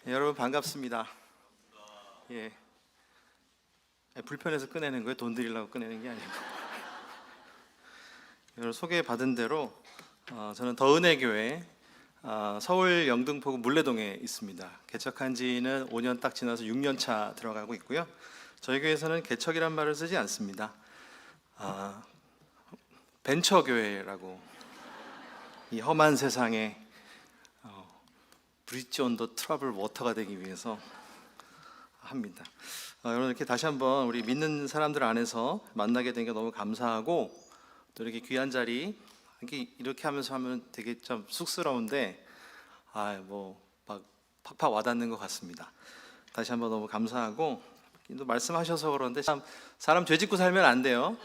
네, 여러분 반갑습니다. 예, 불편해서 꺼내는 거예요? 돈 드리려고 꺼내는 게 아니고. 여러분 소개받은 대로 저는 더은혜교회 서울 영등포구 물레동에 있습니다. 개척한 지는 5년 딱 지나서 6년 차 들어가고 있고요. 저희 교회에서는 개척이란 말을 쓰지 않습니다. 벤처교회라고, 이 험한 세상에 브릿지 온 더 트러블 워터가 되기 위해서 합니다. 여러분 이렇게 다시 한번 우리 믿는 사람들 안에서 만나게 된 게 너무 감사하고, 또 이렇게 귀한 자리 이렇게 하면서 하면 되게 좀 쑥스러운데 막 팍팍 와닿는 것 같습니다. 다시 한번 너무 감사하고, 또 말씀하셔서 그런데 참 사람 죄짓고 살면 안 돼요.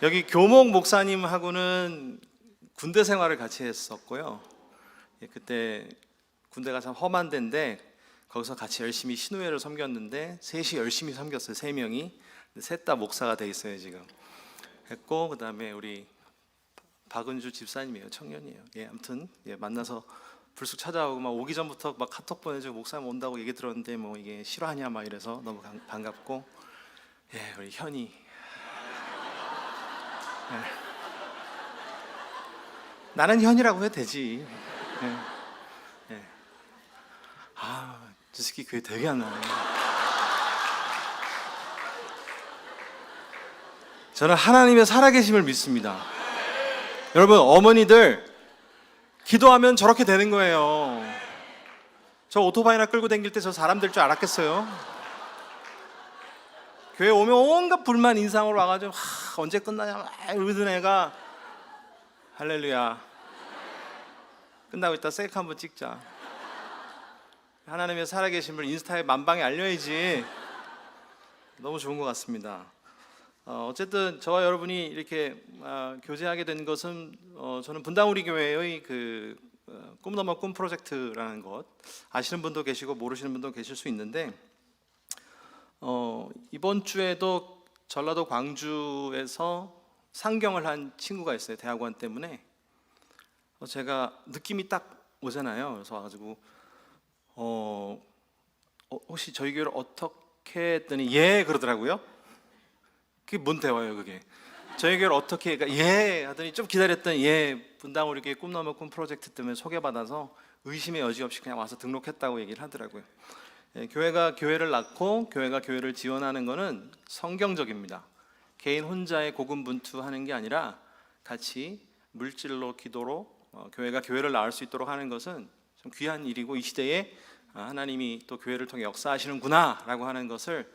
여기 교목 목사님하고는 군대 생활을 같이 했었고요. 그때 군대가 참 험한 데인데 거기서 같이 열심히 신우회를 섬겼는데 셋이 열심히 섬겼어요. 3명이 셋 다 목사가 돼 있어요 지금. 했고 그 다음에 우리 박은주 집사님이에요. 청년이에요. 아무튼 만나서 불쑥 찾아오고 막 오기 전부터 막 카톡 보내주고 목사님 온다고 얘기 들었는데 뭐 이게 실화냐 막 이래서 너무 반갑고, 우리 현이 나는 현이라고 해도 되지. 저 새끼 교회 되게 안 나와요. 저는 하나님의 살아계심을 믿습니다. 여러분 어머니들 기도하면 저렇게 되는 거예요. 저 오토바이나 끌고 다닐 때 저 사람 될 줄 알았겠어요? 교회 오면 온갖 불만 인상으로 와가지고 언제 끝나냐 막 이러던 애가 할렐루야 끝나고 있다 셀카 한번 찍자. 하나님의 살아계심을 인스타에 만방에 알려야지. 너무 좋은 것 같습니다. 어쨌든 저와 여러분이 이렇게 교제하게 된 것은 저는 분당우리 교회의 그 꿈 넘어 꿈 프로젝트라는 것 아시는 분도 계시고 모르시는 분도 계실 수 있는데, 이번 주에도 전라도 광주에서 상경을 한 친구가 있어요. 대학원 때문에. 제가 느낌이 딱 오잖아요. 그래서 와가지고 혹시 저희 교회를 어떻게 했더니 그러더라고요. 그게 뭔 대화예요 그게? 저희 교회를 어떻게 하더니 좀 기다렸더니 분당우리 교회 꿈 넘어 꿈 프로젝트 때문에 소개받아서 의심의 여지 없이 그냥 와서 등록했다고 얘기를 하더라고요. 교회가 교회를 낳고 교회가 교회를 지원하는 거는 성경적입니다. 개인 혼자의 고군분투하는 게 아니라 같이 물질로 기도로 교회가 교회를 낳을 수 있도록 하는 것은 좀 귀한 일이고, 이 시대에 하나님이 또 교회를 통해 역사하시는구나 라고 하는 것을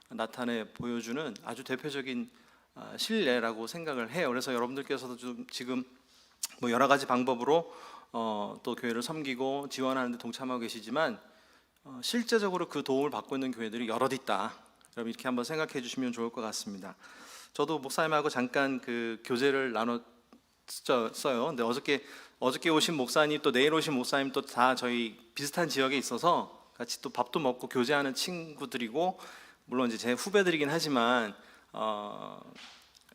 나타내 보여주는 아주 대표적인 신뢰라고 생각을 해요. 그래서 여러분들께서도 좀 지금 뭐 여러 가지 방법으로 또 교회를 섬기고 지원하는 데 동참하고 계시지만 실제적으로 그 도움을 받고 있는 교회들이 여럿 있다. 여러분 이렇게 한번 생각해 주시면 좋을 것 같습니다. 저도 목사님하고 잠깐 그 교제를 나눴어요. 근데 어저께 오신 목사님 또 내일 오신 목사님 또 다 저희 비슷한 지역에 있어서 같이 또 밥도 먹고 교제하는 친구들이고, 물론 이제 제 후배들이긴 하지만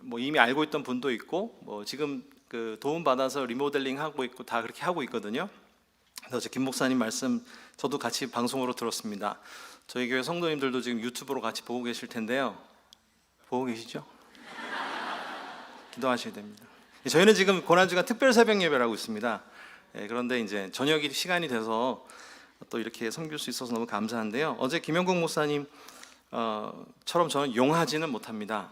뭐 이미 알고 있던 분도 있고, 뭐 지금 그 도움 받아서 리모델링 하고 있고 다 그렇게 하고 있거든요. 그래서 김 목사님 말씀 저도 같이 방송으로 들었습니다. 저희 교회 성도님들도 지금 유튜브로 같이 보고 계실 텐데요. 보고 계시죠? 기도하셔야 됩니다. 저희는 지금 고난주간 특별 새벽 예배를 하고 있습니다. 그런데 이제 저녁이 시간이 돼서 또 이렇게 섬길 수 있어서 너무 감사한데요. 어제 김영국 목사님 처럼 저는 용하지는 못합니다.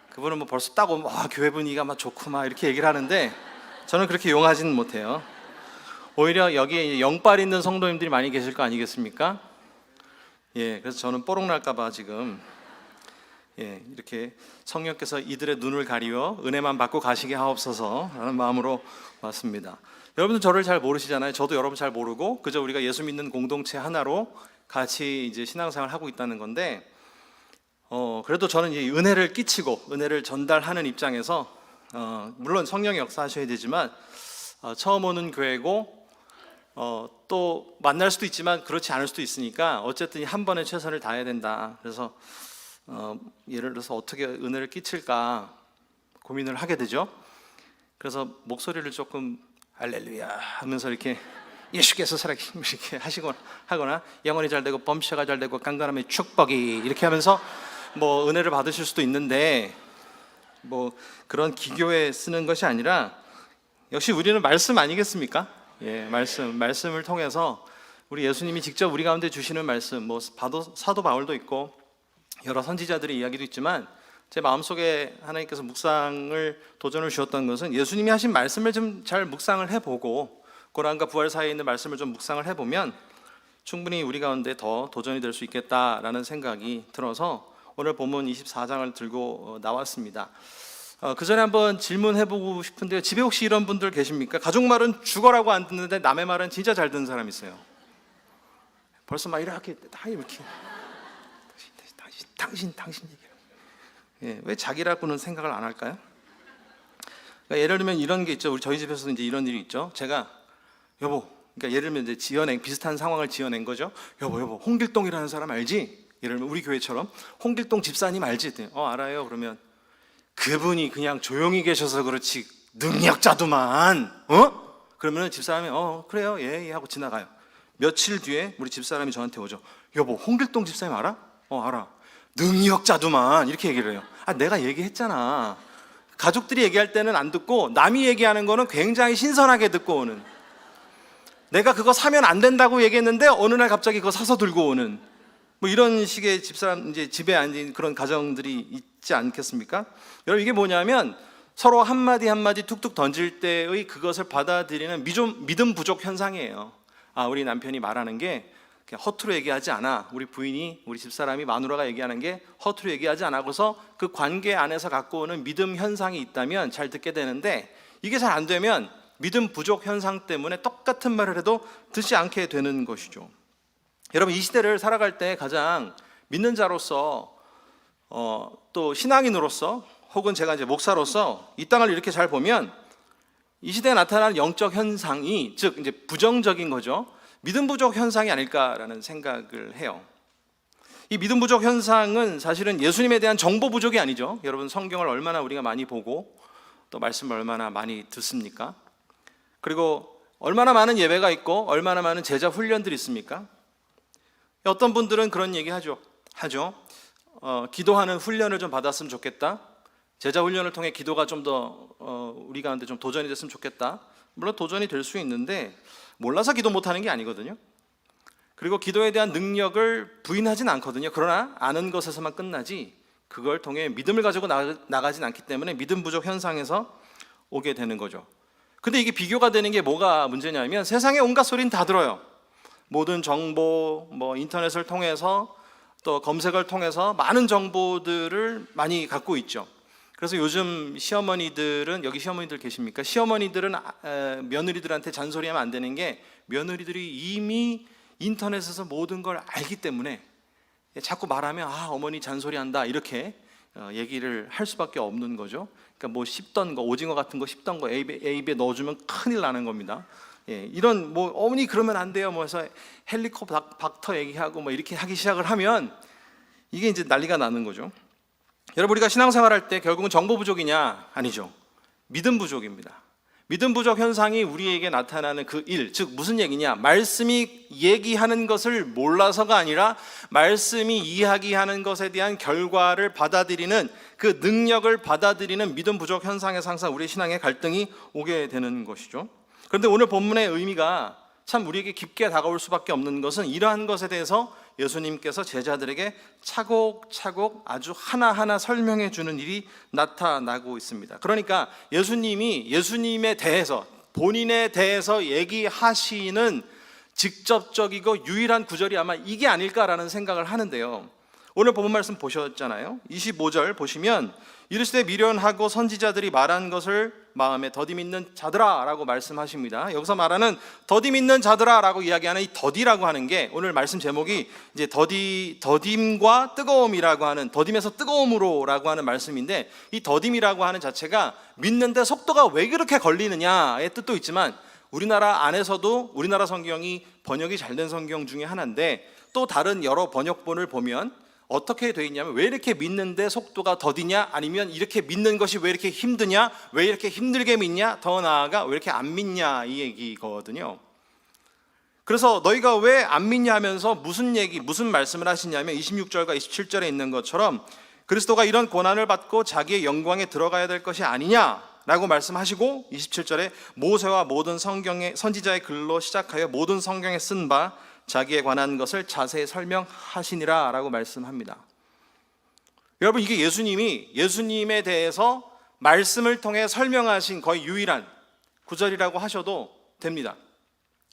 그분은 뭐 벌써 딱 오면 교회 분위기가 막 좋고 막 이렇게 얘기를 하는데 저는 그렇게 용하지는 못해요. 오히려 여기에 영빨 있는 성도님들이 많이 계실 거 아니겠습니까? 그래서 저는 뽀록 날까봐 지금 이렇게 성령께서 이들의 눈을 가리워 은혜만 받고 가시게 하옵소서 라는 마음으로 왔습니다. 여러분들 저를 잘 모르시잖아요. 저도 여러분 잘 모르고 그저 우리가 예수 믿는 공동체 하나로 같이 이제 신앙생활을 하고 있다는 건데, 그래도 저는 이 은혜를 끼치고 은혜를 전달하는 입장에서 물론 성령이 역사하셔야 되지만 처음 오는 교회고 또 만날 수도 있지만 그렇지 않을 수도 있으니까 어쨌든 한 번에 최선을 다해야 된다. 그래서 예를 들어서 어떻게 은혜를 끼칠까 고민을 하게 되죠. 그래서 목소리를 조금 할렐루야 하면서 이렇게 예수께서 살아계신 이렇게 하거나 영혼이 잘 되고 범죄가 잘 되고 강건함의 축복이 이렇게 하면서 뭐 은혜를 받으실 수도 있는데 뭐 그런 기교에 쓰는 것이 아니라 역시 우리는 말씀 아니겠습니까? 예, 말씀을 통해서 우리 예수님이 직접 우리 가운데 주시는 말씀, 뭐 사도 바울도 있고 여러 선지자들의 이야기도 있지만 제 마음속에 하나님께서 묵상을 도전을 주셨던 것은 예수님이 하신 말씀을 좀 잘 묵상을 해보고 고난과 부활 사이에 있는 말씀을 좀 묵상을 해보면 충분히 우리 가운데 더 도전이 될 수 있겠다라는 생각이 들어서 오늘 본문 24장을 들고 나왔습니다. 그 전에 한번 질문해보고 싶은데요. 집에 혹시 이런 분들 계십니까? 가족 말은 죽어라고 안 듣는데 남의 말은 진짜 잘 듣는 사람 있어요. 벌써 막 이렇게 당신 얘기를. 예, 왜 자기라고는 생각을 안 할까요? 그러니까 예를 들면 이런 게 있죠. 저희 집에서도 이제 이런 일이 있죠. 제가 여보, 그러니까 예를 들면 이제 비슷한 상황을 지어낸 거죠. 여보, 홍길동이라는 사람 알지? 예를 들면 우리 교회처럼 홍길동 집사님 알지? 알아요. 그러면 그분이 그냥 조용히 계셔서 그렇지 능력자도만. 그러면 집사람이 그래요, 예 하고 지나가요. 며칠 뒤에 우리 집사람이 저한테 오죠. 여보, 홍길동 집사님 알아? 알아. 능력자도만 이렇게 얘기를 해요. 내가 얘기했잖아. 가족들이 얘기할 때는 안 듣고 남이 얘기하는 거는 굉장히 신선하게 듣고 오는. 내가 그거 사면 안 된다고 얘기했는데 어느 날 갑자기 그거 사서 들고 오는 뭐 이런 식의 집사람, 이제 집에 앉은 그런 가정들이 있지 않겠습니까? 여러분, 이게 뭐냐면 서로 한마디 툭툭 던질 때의 그것을 받아들이는 믿음 부족 현상이에요. 우리 남편이 말하는 게 그냥 허투루 얘기하지 않아. 우리 부인이, 우리 집사람이, 마누라가 얘기하는 게 허투루 얘기하지 않고서 그 관계 안에서 갖고 오는 믿음 현상이 있다면 잘 듣게 되는데, 이게 잘 안 되면 믿음 부족 현상 때문에 똑같은 말을 해도 듣지 않게 되는 것이죠. 여러분, 이 시대를 살아갈 때 가장 믿는 자로서 또 신앙인으로서 혹은 제가 이제 목사로서 이 땅을 이렇게 잘 보면 이 시대에 나타나는 영적 현상이, 즉 이제 부정적인 거죠. 믿음 부족 현상이 아닐까라는 생각을 해요. 이 믿음 부족 현상은 사실은 예수님에 대한 정보 부족이 아니죠. 여러분, 성경을 얼마나 우리가 많이 보고 또 말씀을 얼마나 많이 듣습니까? 그리고 얼마나 많은 예배가 있고 얼마나 많은 제자 훈련들이 있습니까? 어떤 분들은 그런 얘기 하죠. 기도하는 훈련을 좀 받았으면 좋겠다. 제자 훈련을 통해 기도가 좀 더 우리 가운데 좀 도전이 됐으면 좋겠다. 물론 도전이 될 수 있는데 몰라서 기도 못하는 게 아니거든요. 그리고 기도에 대한 능력을 부인하진 않거든요. 그러나 아는 것에서만 끝나지 그걸 통해 믿음을 가지고 나가진 않기 때문에 믿음 부족 현상에서 오게 되는 거죠. 근데 이게 비교가 되는 게 뭐가 문제냐면 세상의 온갖 소리는 다 들어요. 모든 정보, 인터넷을 통해서 또 검색을 통해서 많은 정보들을 많이 갖고 있죠. 그래서 요즘 시어머니들은, 여기 시어머니들 계십니까? 시어머니들은 며느리들한테 잔소리하면 안 되는 게, 며느리들이 이미 인터넷에서 모든 걸 알기 때문에 자꾸 말하면 어머니 잔소리한다 이렇게 얘기를 할 수밖에 없는 거죠. 그러니까 뭐 씹던 거, 오징어 같은 거 씹던 거 입에 넣어주면 큰일 나는 겁니다. 이런 어머니 그러면 안 돼요. 해서 헬리콥터 얘기하고 이렇게 하기 시작을 하면 이게 이제 난리가 나는 거죠. 여러분, 우리가 신앙생활할 때 결국은 정보 부족이냐? 아니죠. 믿음 부족입니다. 믿음 부족 현상이 우리에게 나타나는 그 일, 즉 무슨 얘기냐? 말씀이 얘기하는 것을 몰라서가 아니라 말씀이 이야기하는 것에 대한 결과를 받아들이는, 그 능력을 받아들이는 믿음 부족 현상에서 항상 우리의 신앙의 갈등이 오게 되는 것이죠. 그런데 오늘 본문의 의미가 참 우리에게 깊게 다가올 수밖에 없는 것은 이러한 것에 대해서 예수님께서 제자들에게 차곡차곡 아주 하나하나 설명해 주는 일이 나타나고 있습니다. 그러니까 예수님이 예수님에 대해서, 본인에 대해서 얘기하시는 직접적이고 유일한 구절이 아마 이게 아닐까라는 생각을 하는데요. 오늘 본문 말씀 보셨잖아요. 25절 보시면 이르시되 미련하고 선지자들이 말한 것을 마음에 더디 믿는 자들아 라고 말씀하십니다. 여기서 말하는 더디 믿는 자들아 라고 이야기하는 이 더디라고 하는 게, 오늘 말씀 제목이 이제 더딤과 뜨거움이라고 하는, 더딤에서 뜨거움으로 라고 하는 말씀인데, 이 더딤이라고 하는 자체가 믿는데 속도가 왜 그렇게 걸리느냐의 뜻도 있지만, 우리나라 안에서도 우리나라 성경이 번역이 잘 된 성경 중에 하나인데, 또 다른 여러 번역본을 보면 어떻게 되어 있냐면, 왜 이렇게 믿는데 속도가 더디냐, 아니면 이렇게 믿는 것이 왜 이렇게 힘드냐, 왜 이렇게 힘들게 믿냐, 더 나아가 왜 이렇게 안 믿냐, 이 얘기거든요. 그래서 너희가 왜 안 믿냐 하면서 무슨 말씀을 하시냐면 26절과 27절에 있는 것처럼 그리스도가 이런 고난을 받고 자기의 영광에 들어가야 될 것이 아니냐라고 말씀하시고 27절에 모세와 모든 성경의 선지자의 글로 시작하여 모든 성경에 쓴 바 자기에 관한 것을 자세히 설명하시니라 라고 말씀합니다. 여러분, 이게 예수님에 대해서 말씀을 통해 설명하신 거의 유일한 구절이라고 하셔도 됩니다.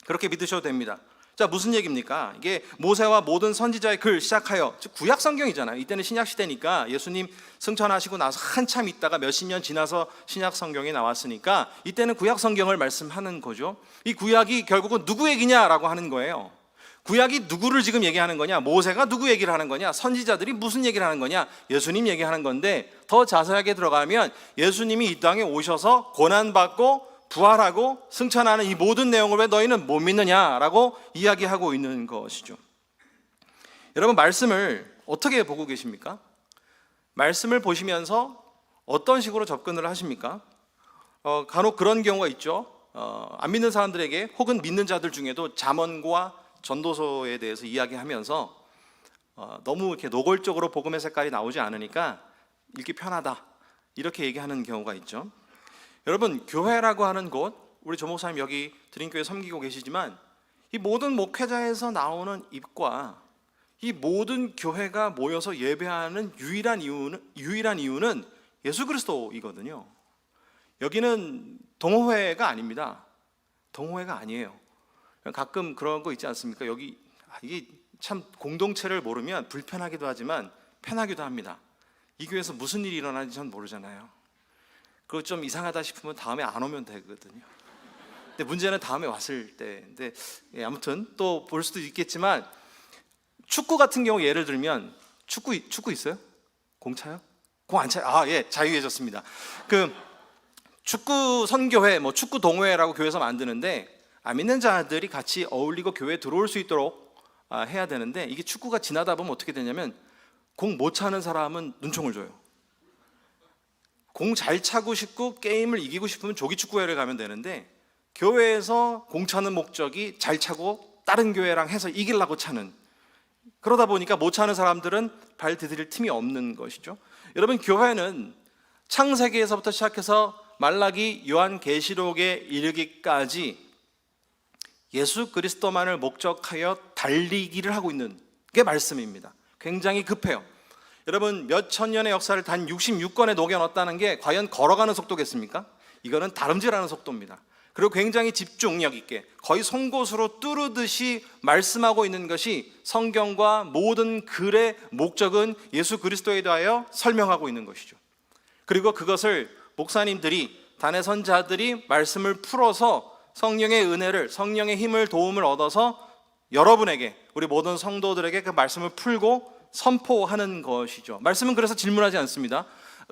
그렇게 믿으셔도 됩니다. 자, 무슨 얘기입니까? 이게 모세와 모든 선지자의 글 시작하여, 즉 구약 성경이잖아요. 이때는 신약 시대니까 예수님 승천하시고 나서 한참 있다가 몇십 년 지나서 신약 성경이 나왔으니까 이때는 구약 성경을 말씀하는 거죠. 이 구약이 결국은 누구 얘기냐라고 하는 거예요. 구약이 누구를 지금 얘기하는 거냐? 모세가 누구 얘기를 하는 거냐? 선지자들이 무슨 얘기를 하는 거냐? 예수님 얘기하는 건데, 더 자세하게 들어가면 예수님이 이 땅에 오셔서 고난받고 부활하고 승천하는 이 모든 내용을 왜 너희는 못 믿느냐라고 이야기하고 있는 것이죠. 여러분, 말씀을 어떻게 보고 계십니까? 말씀을 보시면서 어떤 식으로 접근을 하십니까? 간혹 그런 경우가 있죠. 안 믿는 사람들에게 혹은 믿는 자들 중에도 잠언과 전도서에 대해서 이야기하면서 너무 이렇게 노골적으로 복음의 색깔이 나오지 않으니까 읽기 편하다, 이렇게 얘기하는 경우가 있죠. 여러분, 교회라고 하는 곳, 우리 조 목사님 여기 드림교회 섬기고 계시지만 이 모든 목회자에서 나오는 입과 이 모든 교회가 모여서 예배하는 유일한 이유는 예수 그리스도이거든요. 여기는 동호회가 아닙니다. 동호회가 아니에요. 가끔 그런 거 있지 않습니까? 여기 이게 참 공동체를 모르면 불편하기도 하지만 편하기도 합니다. 이 교회에서 무슨 일이 일어나는지 전 모르잖아요. 그거 좀 이상하다 싶으면 다음에 안 오면 되거든요. 근데 문제는 다음에 왔을 때인데, 아무튼 또 볼 수도 있겠지만 축구 같은 경우 예를 들면 축구 있어요? 공 차요? 공 안 차요? 예, 자유해졌습니다. 그 축구 선교회, 뭐 축구 동호회라고 교회에서 만드는데 안 믿는 자들이 같이 어울리고 교회에 들어올 수 있도록 해야 되는데, 이게 축구가 지나다 보면 어떻게 되냐면 공 못 차는 사람은 눈총을 줘요. 공 잘 차고 싶고 게임을 이기고 싶으면 조기축구회를 가면 되는데, 교회에서 공 차는 목적이 잘 차고 다른 교회랑 해서 이기려고 차는, 그러다 보니까 못 차는 사람들은 발 디딜 틈이 없는 것이죠. 여러분, 교회는 창세기에서부터 시작해서 말라기, 요한계시록에 이르기까지 예수 그리스도만을 목적하여 달리기를 하고 있는 게 말씀입니다. 굉장히 급해요. 여러분, 몇 천 년의 역사를 단 66권에 녹여 넣었다는 게 과연 걸어가는 속도겠습니까? 이거는 다름질하는 속도입니다. 그리고 굉장히 집중력 있게 거의 송곳으로 뚫으듯이 말씀하고 있는 것이 성경과 모든 글의 목적은 예수 그리스도에 대하여 설명하고 있는 것이죠. 그리고 그것을 목사님들이, 단의 선자들이 말씀을 풀어서 성령의 은혜를, 성령의 힘을, 도움을 얻어서 여러분에게, 우리 모든 성도들에게 그 말씀을 풀고 선포하는 것이죠. 말씀은 그래서 질문하지 않습니다.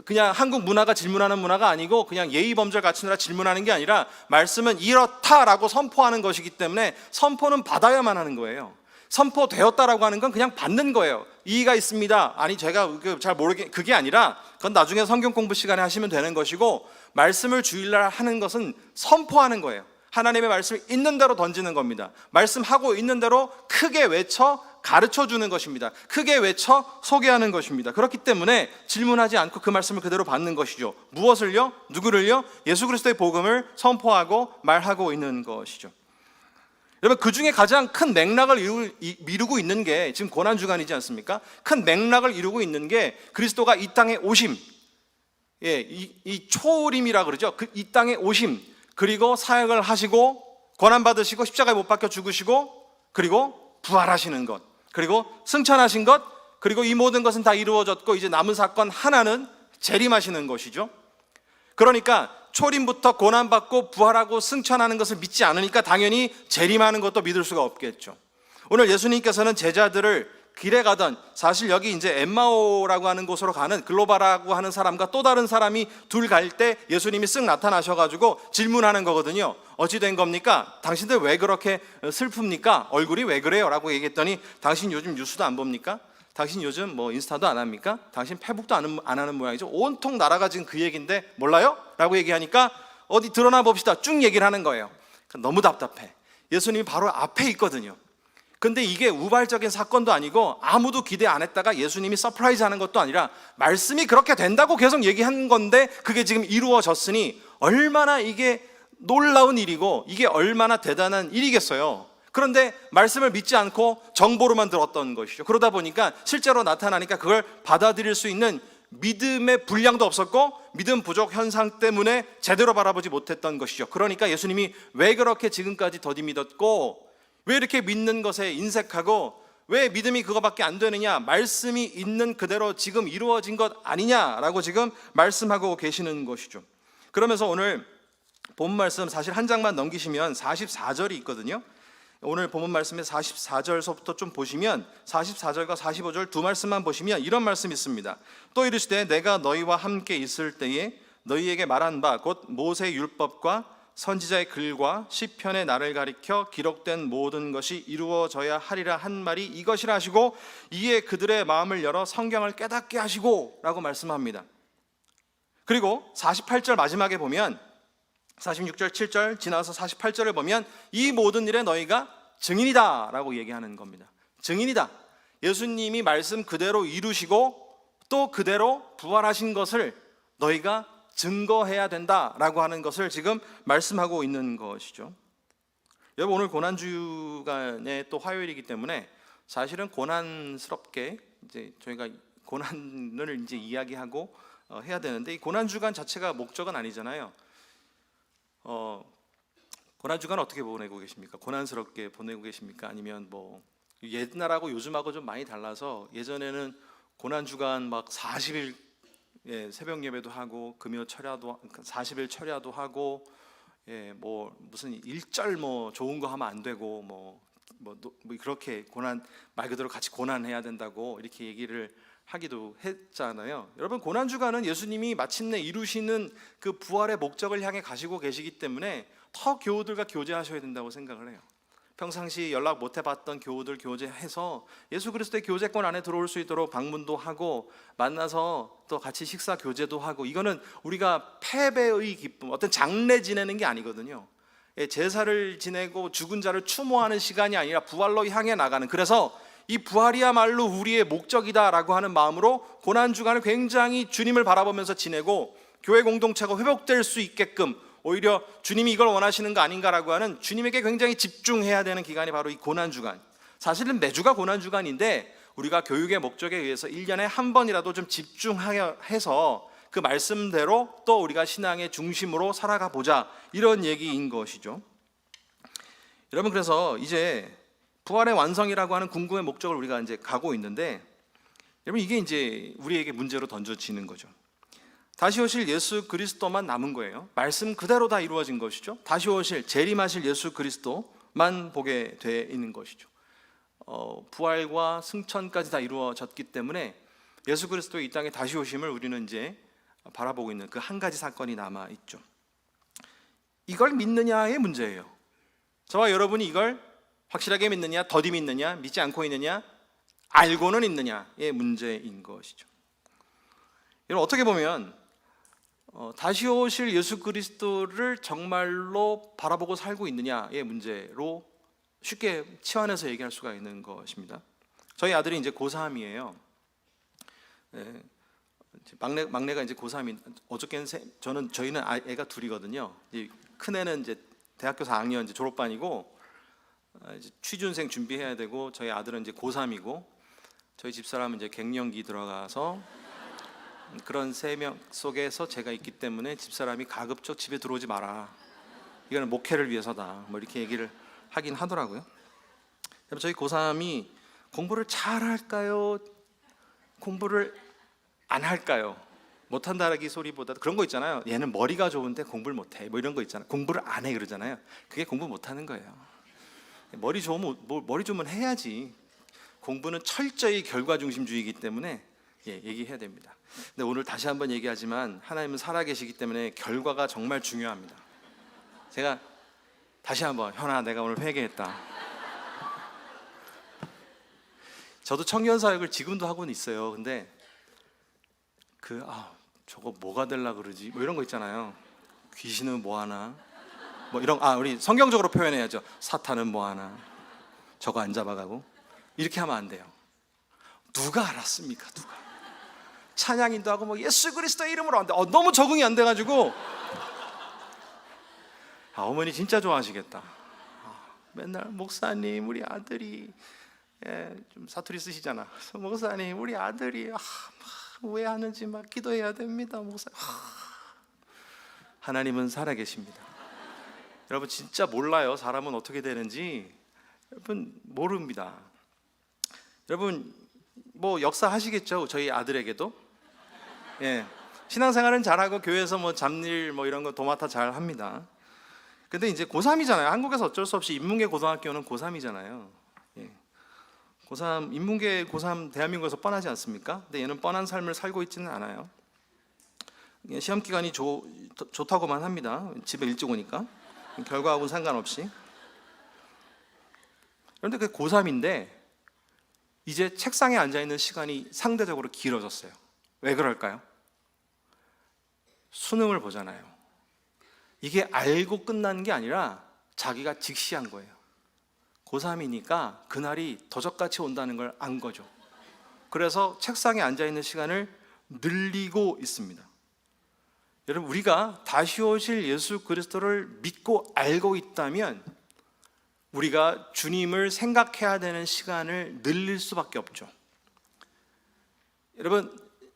그냥 한국 문화가 질문하는 문화가 아니고 그냥 예의 범절 갖추느라 질문하는 게 아니라 말씀은 이렇다라고 선포하는 것이기 때문에 선포는 받아야만 하는 거예요. 선포되었다라고 하는 건 그냥 받는 거예요. 이의가 있습니다. 아니, 제가 잘 모르게, 그게 아니라 그건 나중에 성경 공부 시간에 하시면 되는 것이고, 말씀을 주일날 하는 것은 선포하는 거예요. 하나님의 말씀을 있는 대로 던지는 겁니다. 말씀하고 있는 대로 크게 외쳐 가르쳐 주는 것입니다. 크게 외쳐 소개하는 것입니다. 그렇기 때문에 질문하지 않고 그 말씀을 그대로 받는 것이죠. 무엇을요? 누구를요? 예수 그리스도의 복음을 선포하고 말하고 있는 것이죠. 여러분, 그 중에 가장 큰 맥락을 이루고 있는 게 지금 고난주간이지 않습니까? 큰 맥락을 이루고 있는 게 그리스도가 이 땅에 오심, 이 초림이라 그러죠. 이 땅에 오심, 그리고 사역을 하시고 고난받으시고 십자가에 못 박혀 죽으시고 그리고 부활하시는 것, 그리고 승천하신 것, 그리고 이 모든 것은 다 이루어졌고 이제 남은 사건 하나는 재림하시는 것이죠. 그러니까 초림부터 고난받고 부활하고 승천하는 것을 믿지 않으니까 당연히 재림하는 것도 믿을 수가 없겠죠. 오늘 예수님께서는 제자들을 길에 가던, 사실 여기 이제 엠마오라고 하는 곳으로 가는 글로바라고 하는 사람과 또 다른 사람이 둘 갈 때 예수님이 쓱 나타나셔가지고 질문하는 거거든요. 어찌 된 겁니까? 당신들 왜 그렇게 슬픕니까? 얼굴이 왜 그래요? 라고 얘기했더니, 당신 요즘 뉴스도 안 봅니까? 당신 요즘 뭐 인스타도 안 합니까? 당신 페북도 안 하는 모양이죠. 온통 나라가 지금 그 얘기인데 몰라요? 라고 얘기하니까 어디 드러나 봅시다. 쭉 얘기를 하는 거예요. 너무 답답해. 예수님이 바로 앞에 있거든요. 근데 이게 우발적인 사건도 아니고 아무도 기대 안 했다가 예수님이 서프라이즈 하는 것도 아니라 말씀이 그렇게 된다고 계속 얘기한 건데 그게 지금 이루어졌으니 얼마나 이게 놀라운 일이고 이게 얼마나 대단한 일이겠어요. 그런데 말씀을 믿지 않고 정보로만 들었던 것이죠. 그러다 보니까 실제로 나타나니까 그걸 받아들일 수 있는 믿음의 분량도 없었고 믿음 부족 현상 때문에 제대로 바라보지 못했던 것이죠. 그러니까 예수님이 왜 그렇게 지금까지 더디 믿었고 왜 이렇게 믿는 것에 인색하고 왜 믿음이 그거밖에 안 되느냐, 말씀이 있는 그대로 지금 이루어진 것 아니냐라고 지금 말씀하고 계시는 것이죠. 그러면서 오늘 본 말씀 사실 한 장만 넘기시면 44절이 있거든요. 오늘 본문 말씀의 44절서부터 좀 보시면 44절과 45절 두 말씀만 보시면 이런 말씀이 있습니다. 또 이르시되 내가 너희와 함께 있을 때에 너희에게 말한 바 곧 모세 율법과 선지자의 글과 시편의 날을 가리켜 기록된 모든 것이 이루어져야 하리라 한 말이 이것이라 하시고 이에 그들의 마음을 열어 성경을 깨닫게 하시고 라고 말씀합니다. 그리고 48절 마지막에 보면 46절 7절 지나서 48절을 보면 이 모든 일에 너희가 증인이다 라고 얘기하는 겁니다. 증인이다. 예수님이 말씀 그대로 이루시고 또 그대로 부활하신 것을 너희가 증거해야 된다라고 하는 것을 지금 말씀하고 있는 것이죠. 여러분 오늘 고난주간에 또 화요일이기 때문에 사실은 고난스럽게 이제 저희가 고난을 이제 이야기하고 해야 되는데 이 고난주간 자체가 목적은 아니잖아요. 고난주간 어떻게 보내고 계십니까? 고난스럽게 보내고 계십니까? 아니면 뭐 옛날하고 요즘하고 좀 많이 달라서 예전에는 고난주간 막 40일 새벽 예배도 하고 금요 철야도 40일 철야도 하고 뭐 무슨 일절 뭐 좋은 거 하면 안 되고 뭐 그렇게 고난 말 그대로 같이 고난해야 된다고 이렇게 얘기를 하기도 했잖아요. 여러분 고난주간은 예수님이 마침내 이루시는 그 부활의 목적을 향해 가시고 계시기 때문에 더 교우들과 교제하셔야 된다고 생각을 해요. 평상시 연락 못 해봤던 교우들 교제해서 예수 그리스도의 교제권 안에 들어올 수 있도록 방문도 하고 만나서 또 같이 식사 교제도 하고 이거는 우리가 패배의 기쁨, 어떤 장례 지내는 게 아니거든요. 제사를 지내고 죽은 자를 추모하는 시간이 아니라 부활로 향해 나가는, 그래서 이 부활이야말로 우리의 목적이다라고 하는 마음으로 고난주간을 굉장히 주님을 바라보면서 지내고 교회 공동체가 회복될 수 있게끔 오히려 주님이 이걸 원하시는 거 아닌가라고 하는 주님에게 굉장히 집중해야 되는 기간이 바로 이 고난주간. 사실은 매주가 고난주간인데 우리가 교육의 목적에 의해서 1년에 한 번이라도 좀 집중해서 그 말씀대로 또 우리가 신앙의 중심으로 살아가 보자, 이런 얘기인 것이죠. 여러분 그래서 이제 부활의 완성이라고 하는 궁극의 목적을 우리가 이제 가고 있는데 여러분 이게 이제 우리에게 문제로 던져지는 거죠. 다시 오실 예수 그리스도만 남은 거예요. 말씀 그대로 다 이루어진 것이죠. 다시 오실 재림하실 예수 그리스도만 보게 돼 있는 것이죠. 부활과 승천까지 다 이루어졌기 때문에 예수 그리스도의 이 땅에 다시 오심을 우리는 이제 바라보고 있는 그 한 가지 사건이 남아 있죠. 이걸 믿느냐의 문제예요. 저와 여러분이 이걸 확실하게 믿느냐, 더디 믿느냐, 믿지 않고 있느냐, 알고는 있느냐의 문제인 것이죠. 여러분 어떻게 보면 다시 오실 예수 그리스도를 정말로 바라보고 살고 있느냐의 문제로 쉽게 치환해서 얘기할 수가 있는 것입니다. 저희 아들이 이제 고3이에요. 막내가 이제 고3인, 어저께는 저희는 애가 둘이거든요. 큰 애는 이제 대학교 4학년 이제 졸업반이고 이제 취준생 준비해야 되고, 저희 아들은 이제 고3이고, 저희 집사람은 이제 갱년기 들어가서 그런 세 명 속에서 제가 있기 때문에 집사람이 가급적 집에 들어오지 마라, 이거는 목회를 위해서다, 뭐 이렇게 얘기를 하긴 하더라고요. 저희 고3이 공부를 잘 할까요? 공부를 안 할까요? 못한다라기 소리보다 그런 거 있잖아요. 얘는 머리가 좋은데 공부를 못해, 뭐 이런 거 있잖아요. 공부를 안 해 그러잖아요. 그게 공부 못하는 거예요. 머리 좋으면 해야지. 공부는 철저히 결과 중심주의이기 때문에 얘기해야 됩니다. 근데 오늘 다시 한번 얘기하지만 하나님은 살아계시기 때문에 결과가 정말 중요합니다. 제가 다시 한번, 현아 내가 오늘 회개했다. 저도 청년사역을 지금도 하고는 있어요. 근데 저거 뭐가 되려고 그러지? 뭐 이런 거 있잖아요. 귀신은 뭐 하나? 뭐 이런 우리 성경적으로 표현해야죠. 사탄은 뭐 하나 저거 안 잡아가고 이렇게 하면 안 돼요. 누가 알았습니까? 누가? 찬양인도 하고 뭐 예수 그리스도의 이름으로 안 돼. 너무 적응이 안 돼가지고 어머니 진짜 좋아하시겠다. 맨날 목사님 우리 아들이 좀 사투리 쓰시잖아. 그래서 목사님 우리 아들이 왜 하는지 막 기도해야 됩니다. 목사. 하나님은 살아계십니다. 여러분 진짜 몰라요. 사람은 어떻게 되는지 여러분 모릅니다. 여러분 뭐 역사 하시겠죠. 저희 아들에게도 신앙생활은 잘하고 교회에서 뭐 잡일 뭐 이런 거 도맡아 잘 합니다. 근데 이제 고3이잖아요. 한국에서 어쩔 수 없이 인문계 고등학교는 고3이잖아요. 고3 인문계 고3 대한민국에서 뻔하지 않습니까? 근데 얘는 뻔한 삶을 살고 있지는 않아요. 시험 기간이 좋다고만 합니다. 집에 일찍 오니까 결과하고는 상관없이. 그런데 그 고3인데 이제 책상에 앉아 있는 시간이 상대적으로 길어졌어요. 왜 그럴까요? 수능을 보잖아요. 이게 알고 끝난 게 아니라 자기가 직시한 거예요. 고3이니까 그날이 도적같이 온다는 걸 안 거죠. 그래서 책상에 앉아 있는 시간을 늘리고 있습니다. 여러분 우리가 다시 오실 예수 그리스도를 믿고 알고 있다면 우리가 주님을 생각해야 되는 시간을 늘릴 수밖에 없죠. 여러분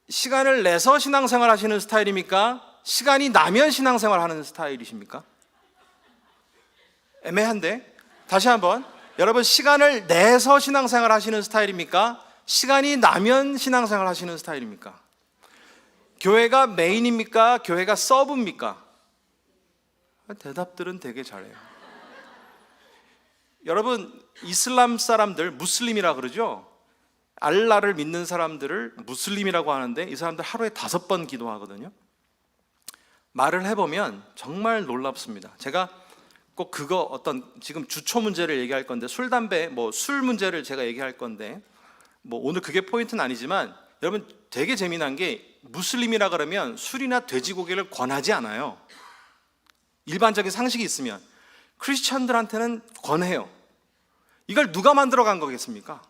시간을 내서 신앙생활 하시는 스타일입니까? 시간이 나면 신앙생활 하는 스타일이십니까? 애매한데 다시 한번 여러분 시간을 내서 신앙생활 하시는 스타일입니까? 시간이 나면 신앙생활 하시는 스타일입니까? 교회가 메인입니까? 교회가 서브입니까? 대답들은 되게 잘해요. 여러분 이슬람 사람들 무슬림이라 그러죠? 알라를 믿는 사람들을 무슬림이라고 하는데 이 사람들 하루에 5번 기도하거든요. 말을 해보면 정말 놀랍습니다. 제가 꼭 그거 어떤 지금 주초 문제를 얘기할 건데 술, 담배, 뭐 술 문제를 제가 얘기할 건데 뭐 오늘 그게 포인트는 아니지만 여러분 되게 재미난 게 무슬림이라 그러면 술이나 돼지고기를 권하지 않아요. 일반적인 상식이 있으면 크리스천들한테는 권해요. 이걸 누가 만들어 간 거겠습니까?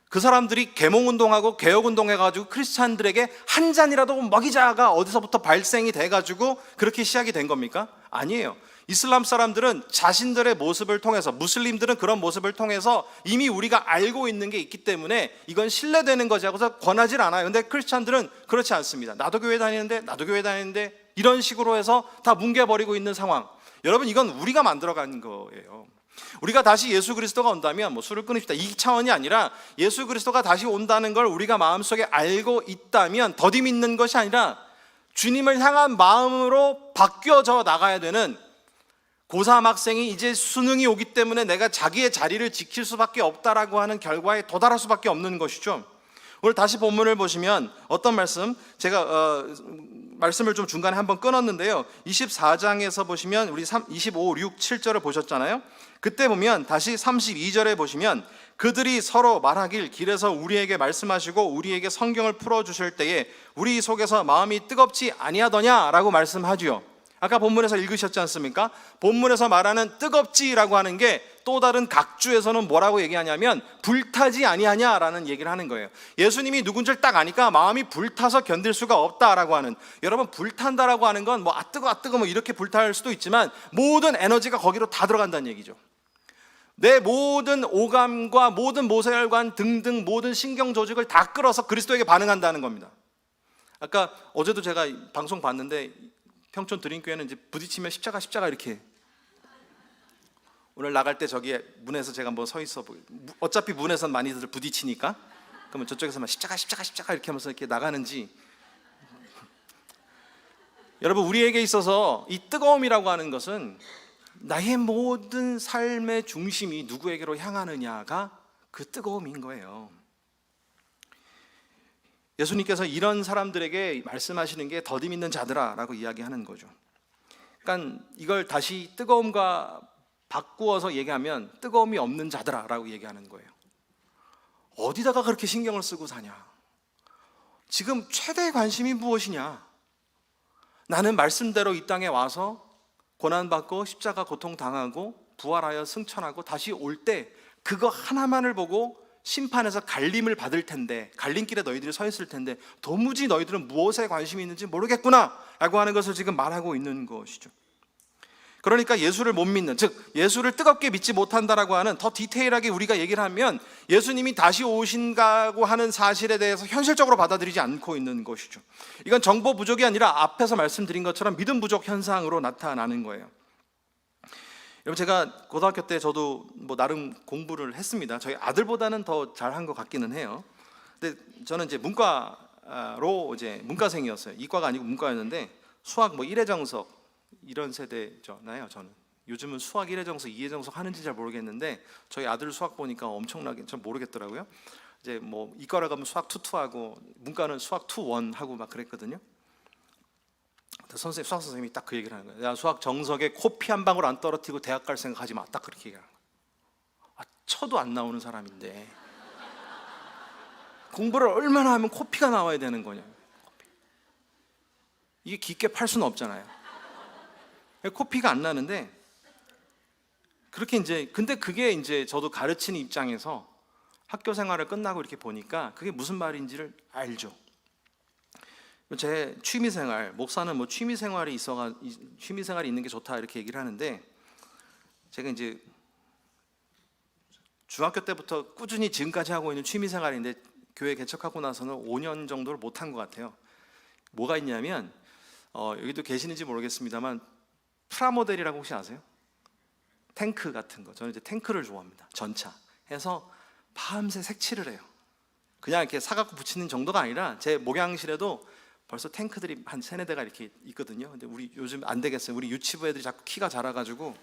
그 사람들이 계몽운동하고 개혁운동 해가지고 크리스찬들에게 한 잔이라도 먹이자가 어디서부터 발생이 돼가지고 그렇게 시작이 된 겁니까? 아니에요. 이슬람 사람들은 자신들의 모습을 통해서 무슬림들은 그런 모습을 통해서 이미 우리가 알고 있는 게 있기 때문에 이건 신뢰되는 거지 하고서 권하질 않아요. 근데 크리스찬들은 그렇지 않습니다. 나도 교회 다니는데 이런 식으로 해서 다 뭉개버리고 있는 상황. 여러분 이건 우리가 만들어간 거예요. 우리가 다시 예수 그리스도가 온다면 뭐 술을 끊읍시다 이 차원이 아니라 예수 그리스도가 다시 온다는 걸 우리가 마음속에 알고 있다면 더디 믿는 것이 아니라 주님을 향한 마음으로 바뀌어져 나가야 되는 고3 학생이 이제 수능이 오기 때문에 내가 자기의 자리를 지킬 수밖에 없다라고 하는 결과에 도달할 수밖에 없는 것이죠. 오늘 다시 본문을 보시면 어떤 말씀, 제가 말씀을 좀 중간에 한번 끊었는데요. 24장에서 보시면 우리 25, 6, 7절을 보셨잖아요. 그때 보면 다시 32절에 보시면 그들이 서로 말하길 길에서 우리에게 말씀하시고 우리에게 성경을 풀어주실 때에 우리 속에서 마음이 뜨겁지 아니하더냐라고 말씀하지요. 아까 본문에서 읽으셨지 않습니까? 본문에서 말하는 뜨겁지라고 하는 게 또 다른 각주에서는 뭐라고 얘기하냐면 불타지 아니하냐라는 얘기를 하는 거예요. 예수님이 누군지를 딱 아니까 마음이 불타서 견딜 수가 없다라고 하는, 여러분 불탄다라고 하는 건 뭐 뜨거 뭐 이렇게 불탈 수도 있지만 모든 에너지가 거기로 다 들어간다는 얘기죠. 내 모든 오감과 모든 모세혈관 등등 모든 신경 조직을 다 끌어서 그리스도에게 반응한다는 겁니다. 아까 어제도 제가 방송 봤는데 평촌 드림교회는 이제 부딪히면 십자가 이렇게, 오늘 나갈 때 저기 문에서 제가 한번 서 있어 보고, 어차피 문에선 많이들 부딪히니까 그러면 저쪽에서 막 십자가 이렇게 하면서 이렇게 나가는지. 여러분 우리에게 있어서 이 뜨거움이라고 하는 것은 나의 모든 삶의 중심이 누구에게로 향하느냐가 그 뜨거움인 거예요. 예수님께서 이런 사람들에게 말씀하시는 게 더디 믿는 자들아 라고 이야기하는 거죠. 그러니까 이걸 다시 뜨거움과 바꾸어서 얘기하면 뜨거움이 없는 자들아 라고 얘기하는 거예요. 어디다가 그렇게 신경을 쓰고 사냐? 지금 최대의 관심이 무엇이냐? 나는 말씀대로 이 땅에 와서 고난받고 십자가 고통당하고 부활하여 승천하고 다시 올 때 그거 하나만을 보고 심판에서 갈림을 받을 텐데, 갈림길에 너희들이 서 있을 텐데 도무지 너희들은 무엇에 관심이 있는지 모르겠구나 라고 하는 것을 지금 말하고 있는 것이죠. 그러니까 예수를 못 믿는, 즉 예수를 뜨겁게 믿지 못한다라고 하는, 더 디테일하게 우리가 얘기를 하면 예수님이 다시 오신다고 하는 사실에 대해서 현실적으로 받아들이지 않고 있는 것이죠. 이건 정보 부족이 아니라 앞에서 말씀드린 것처럼 믿음 부족 현상으로 나타나는 거예요. 여러분, 제가 고등학교 때 저도 뭐 나름 공부를 했습니다. 저희 아들보다는 더 잘한 것 같기는 해요. 근데 저는 이제 문과로 이제 문과생이었어요. 이과가 아니고 문과였는데 수학 뭐 1회 정석 이런 세대잖아요. 저는 요즘은 수학 1회 정석, 2회 정석 하는지 잘 모르겠는데 저희 아들 수학 보니까 엄청나게 전 모르겠더라고요. 이제 뭐 이과를 가면 수학 2 하고 문과는 수학 2 1 하고 막 그랬거든요. 수학 선생님이 딱 그 얘기를 하는 거예요. 야, 수학 정석에 코피 한 방울 안 떨어뜨리고 대학 갈 생각하지 마. 딱 그렇게 얘기하는 거예요. 쳐도 안 나오는 사람인데 공부를 얼마나 하면 코피가 나와야 되는 거냐. 이게 깊게 팔 수는 없잖아요. 코피가 안 나는데 그렇게 이제, 근데 그게 이제 저도 가르치는 입장에서 학교 생활을 끝나고 이렇게 보니까 그게 무슨 말인지를 알죠. 제 취미생활, 목사는 뭐 취미생활이 있는 게 좋다 이렇게 얘기를 하는데, 제가 이제 중학교 때부터 꾸준히 지금까지 하고 있는 취미생활인데 교회 개척하고 나서는 5년 정도를 못한 것 같아요. 뭐가 있냐면 여기도 계시는지 모르겠습니다만 프라모델이라고 혹시 아세요? 탱크 같은 거. 저는 이제 탱크를 좋아합니다. 전차 해서 밤새 색칠을 해요. 그냥 이렇게 사갖고 붙이는 정도가 아니라 제 목양실에도 벌써 탱크들이 한 3-4대가 이렇게 있거든요. 근데 우리 요즘 안 되겠어요. 우리 유치부 애들이 자꾸 키가 작아가지고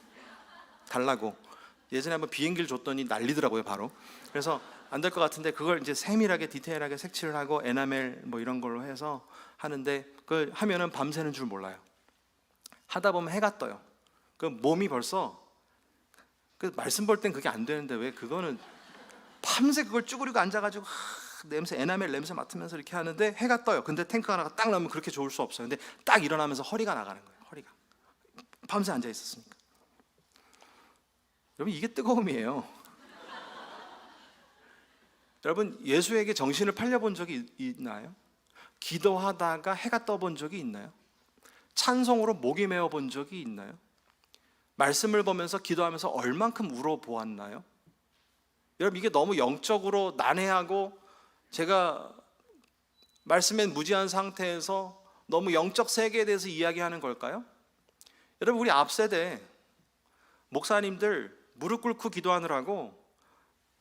달라고. 예전에 한번 비행기를 줬더니 난리더라고요, 바로. 그래서 안 될 것 같은데 그걸 이제 세밀하게 디테일하게 색칠을 하고 에나멜 뭐 이런 걸로 해서 하는데, 그걸 하면은 밤새는 줄 몰라요. 하다 보면 해가 떠요. 그 몸이 벌써, 그 말씀 볼 땐 그게 안 되는데 왜 그거는 밤새 그걸 쭈그리고 앉아가지고 냄새, 에나멜 냄새 맡으면서 이렇게 하는데 해가 떠요. 근데 탱크 하나가 딱 나오면 그렇게 좋을 수 없어요. 근데 딱 일어나면서 허리가 나가는 거예요. 허리가 밤새 앉아 있었으니까. 여러분, 이게 뜨거움이에요. 여러분, 예수에게 정신을 팔려본 적이 있나요? 기도하다가 해가 떠본 적이 있나요? 찬송으로 목이 메어 본 적이 있나요? 말씀을 보면서 기도하면서 얼만큼 울어보았나요? 여러분, 이게 너무 영적으로 난해하고 제가 말씀에 무지한 상태에서 너무 영적 세계에 대해서 이야기하는 걸까요? 여러분, 우리 앞세대 목사님들 무릎 꿇고 기도하느라고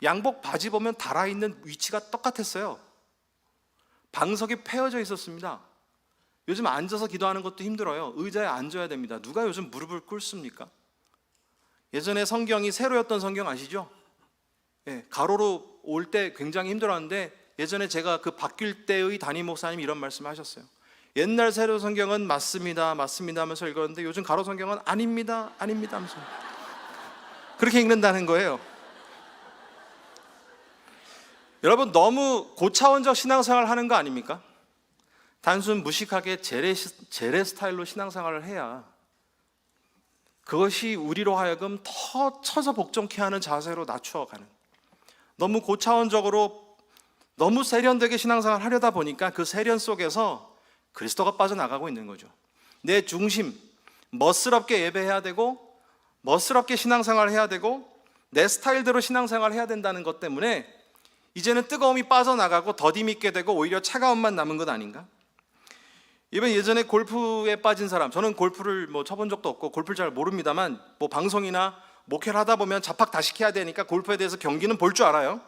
양복 바지 보면 달아있는 위치가 똑같았어요. 방석이 패여져 있었습니다. 요즘 앉아서 기도하는 것도 힘들어요. 의자에 앉아야 됩니다. 누가 요즘 무릎을 꿇습니까? 예전에 성경이 세로였던 성경 아시죠? 가로로 올 때 굉장히 힘들었는데 예전에 제가 그 바뀔 때의 담임 목사님이 이런 말씀을 하셨어요. 옛날 세로 성경은 맞습니다 하면서 읽었는데 요즘 가로 성경은 아닙니다 하면서 그렇게 읽는다는 거예요. 여러분, 너무 고차원적 신앙생활을 하는 거 아닙니까? 단순 무식하게 재래 스타일로 신앙생활을 해야 그것이 우리로 하여금 더 쳐서 복종케 하는 자세로 낮추어가는, 너무 고차원적으로 너무 세련되게 신앙생활을 하려다 보니까 그 세련 속에서 그리스도가 빠져나가고 있는 거죠. 내 중심, 멋스럽게 예배해야 되고 멋스럽게 신앙생활을 해야 되고 내 스타일대로 신앙생활을 해야 된다는 것 때문에 이제는 뜨거움이 빠져나가고 더디 믿게 되고 오히려 차가움만 남은 것 아닌가? 이번 예전에 골프에 빠진 사람, 저는 골프를 뭐 쳐본 적도 없고 골프를 잘 모릅니다만 뭐 방송이나 목회를 하다 보면 잡학다식해야 되니까 골프에 대해서 경기는 볼 줄 알아요.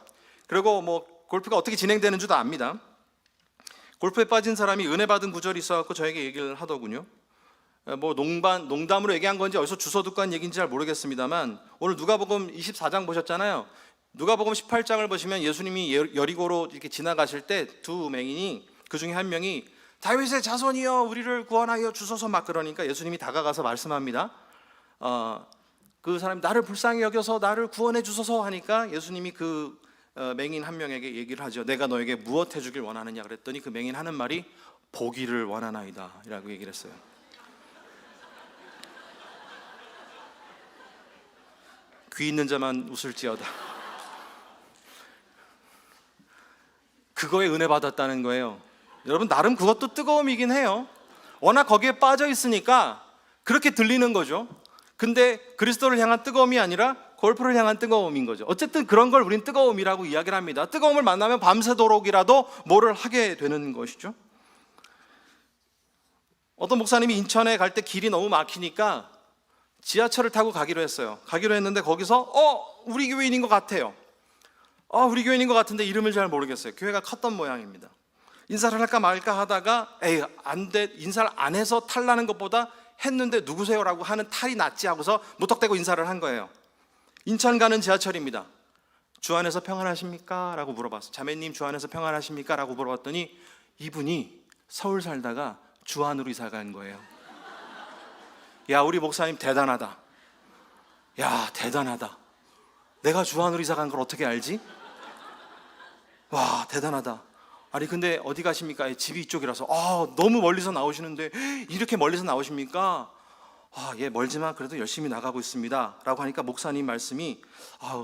그리고 뭐 골프가 어떻게 진행되는 줄도 압니다. 골프에 빠진 사람이 은혜 받은 구절이 있어갖고 저에게 얘기를 하더군요. 뭐 농담으로 얘기한 건지 어디서 주워 듣고 한 얘기인지 잘 모르겠습니다만 오늘 누가복음 24장 보셨잖아요. 누가복음 18장을 보시면 예수님이 여리고로 이렇게 지나가실 때 두 맹인이, 그 중에 한 명이 다윗의 자손이여 우리를 구원하여 주소서 막 그러니까 예수님이 다가가서 말씀합니다. 그 사람이 나를 불쌍히 여겨서 나를 구원해 주소서 하니까 예수님이 그 맹인 한 명에게 얘기를 하죠. 내가 너에게 무엇 해주길 원하느냐 그랬더니 그 맹인 하는 말이 보기를 원하나이다 라고 얘기를 했어요. 귀 있는 자만 웃을지어다. 그거에 은혜 받았다는 거예요. 여러분, 나름 그것도 뜨거움이긴 해요. 워낙 거기에 빠져 있으니까 그렇게 들리는 거죠. 근데 그리스도를 향한 뜨거움이 아니라 골프를 향한 뜨거움인 거죠. 어쨌든 그런 걸 우린 뜨거움이라고 이야기를 합니다. 뜨거움을 만나면 밤새도록이라도 뭐를 하게 되는 것이죠. 어떤 목사님이 인천에 갈 때 길이 너무 막히니까 지하철을 타고 가기로 했어요. 가기로 했는데 거기서 우리 교인인 것 같아요. 우리 교인인 것 같은데 이름을 잘 모르겠어요. 교회가 컸던 모양입니다. 인사를 할까 말까 하다가 안 돼, 인사를 안 해서 탈라는 것보다 했는데 누구세요? 라고 하는 탈이 낫지 하고서 무턱대고 인사를 한 거예요. 인천 가는 지하철입니다. 주 안에서 평안하십니까? 라고 물어봤어요. 자매님 주 안에서 평안하십니까? 라고 물어봤더니 이분이 서울 살다가 주 안으로 이사 간 거예요. 야, 우리 목사님 대단하다. 야, 대단하다. 내가 주 안으로 이사 간 걸 어떻게 알지? 와, 대단하다. 아니 근데 어디 가십니까? 집이 이쪽이라서. 너무 멀리서 나오시는데 이렇게 멀리서 나오십니까? 예, 멀지만 그래도 열심히 나가고 있습니다 라고 하니까 목사님 말씀이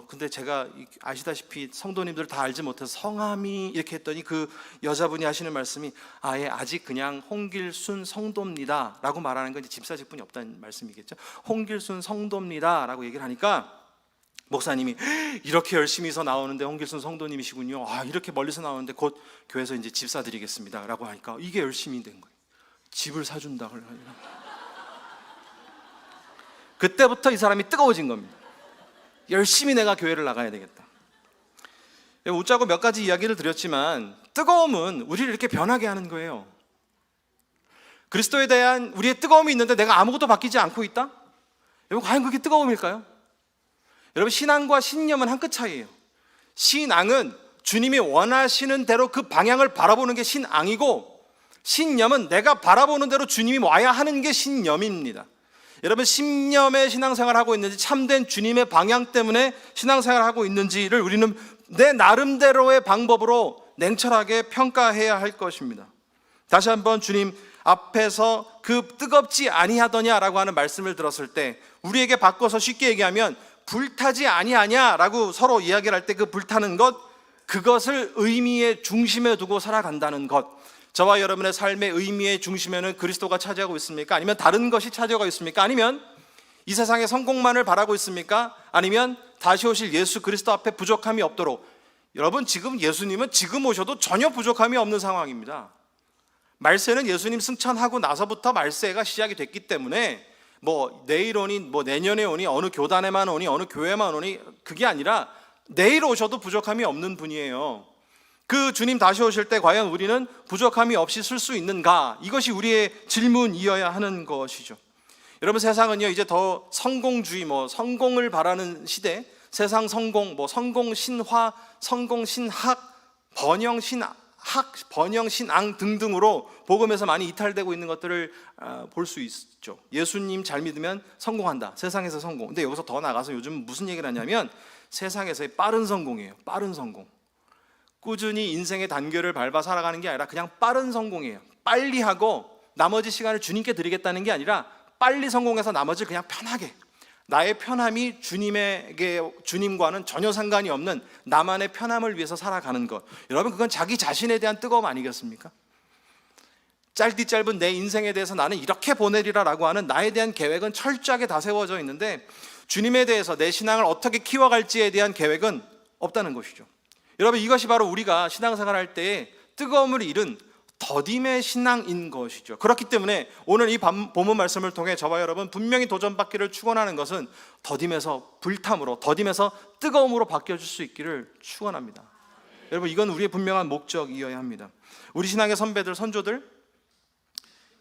근데 제가 아시다시피 성도님들 다 알지 못해서 성함이 이렇게 했더니 그 여자분이 하시는 말씀이 예, 아직 그냥 홍길순 성도입니다 라고 말하는 건 이제 집사 직분이 없다는 말씀이겠죠. 홍길순 성도입니다 라고 얘기를 하니까 목사님이 이렇게 열심히서 나오는데 홍길순 성도님이시군요. 이렇게 멀리서 나오는데 곧 교회에서 이제 집 사드리겠습니다 라고 하니까 이게 열심히 된 거예요. 집을 사준다. 그때부터 이 사람이 뜨거워진 겁니다. 열심히 내가 교회를 나가야 되겠다. 웃자고 몇 가지 이야기를 드렸지만 뜨거움은 우리를 이렇게 변하게 하는 거예요. 그리스도에 대한 우리의 뜨거움이 있는데 내가 아무것도 바뀌지 않고 있다? 여러분, 과연 그게 뜨거움일까요? 여러분, 신앙과 신념은 한 끗 차이예요. 신앙은 주님이 원하시는 대로 그 방향을 바라보는 게 신앙이고, 신념은 내가 바라보는 대로 주님이 와야 하는 게 신념입니다. 여러분, 신념의 신앙생활을 하고 있는지, 참된 주님의 방향 때문에 신앙생활을 하고 있는지를 우리는 내 나름대로의 방법으로 냉철하게 평가해야 할 것입니다. 다시 한번 주님 앞에서 그 뜨겁지 아니하더냐라고 하는 말씀을 들었을 때 우리에게 바꿔서 쉽게 얘기하면 불타지 아니하냐라고 서로 이야기를 할 때 그 불타는 것, 그것을 의미의 중심에 두고 살아간다는 것. 저와 여러분의 삶의 의미의 중심에는 그리스도가 차지하고 있습니까? 아니면 다른 것이 차지하고 있습니까? 아니면 이 세상의 성공만을 바라고 있습니까? 아니면 다시 오실 예수 그리스도 앞에 부족함이 없도록. 여러분, 지금 예수님은 지금 오셔도 전혀 부족함이 없는 상황입니다. 말세는 예수님 승천하고 나서부터 말세가 시작이 됐기 때문에 내일 오니 내년에 오니 어느 교단에만 오니 어느 교회만 오니 그게 아니라 내일 오셔도 부족함이 없는 분이에요. 그 주님 다시 오실 때 과연 우리는 부족함이 없이 쓸 수 있는가? 이것이 우리의 질문이어야 하는 것이죠. 여러분, 세상은요 이제 더 성공주의, 성공을 바라는 시대, 세상 성공, 성공 신화, 성공 신학, 번영 신학, 번영 신앙 등등으로 복음에서 많이 이탈되고 있는 것들을 볼 수 있죠. 예수님 잘 믿으면 성공한다, 세상에서 성공. 근데 여기서 더 나가서 요즘 무슨 얘기를 하냐면 세상에서의 빠른 성공이에요. 빠른 성공. 꾸준히 인생의 단계를 밟아 살아가는 게 아니라 그냥 빠른 성공이에요. 빨리 하고 나머지 시간을 주님께 드리겠다는 게 아니라 빨리 성공해서 나머지를 그냥 편하게, 나의 편함이 주님과는 전혀 상관이 없는 나만의 편함을 위해서 살아가는 것. 여러분, 그건 자기 자신에 대한 뜨거움 아니겠습니까? 짧디 짧은 내 인생에 대해서 나는 이렇게 보내리라 라고 하는 나에 대한 계획은 철저하게 다 세워져 있는데 주님에 대해서 내 신앙을 어떻게 키워갈지에 대한 계획은 없다는 것이죠. 여러분, 이것이 바로 우리가 신앙생활 할 때에 뜨거움을 잃은 더딤의 신앙인 것이죠. 그렇기 때문에 오늘 이 본문 말씀을 통해 저와 여러분 분명히 도전받기를 축원하는 것은 더딤에서 불탐으로, 더딤에서 뜨거움으로 바뀌어질 수 있기를 축원합니다. 여러분, 이건 우리의 분명한 목적이어야 합니다. 우리 신앙의 선배들, 선조들,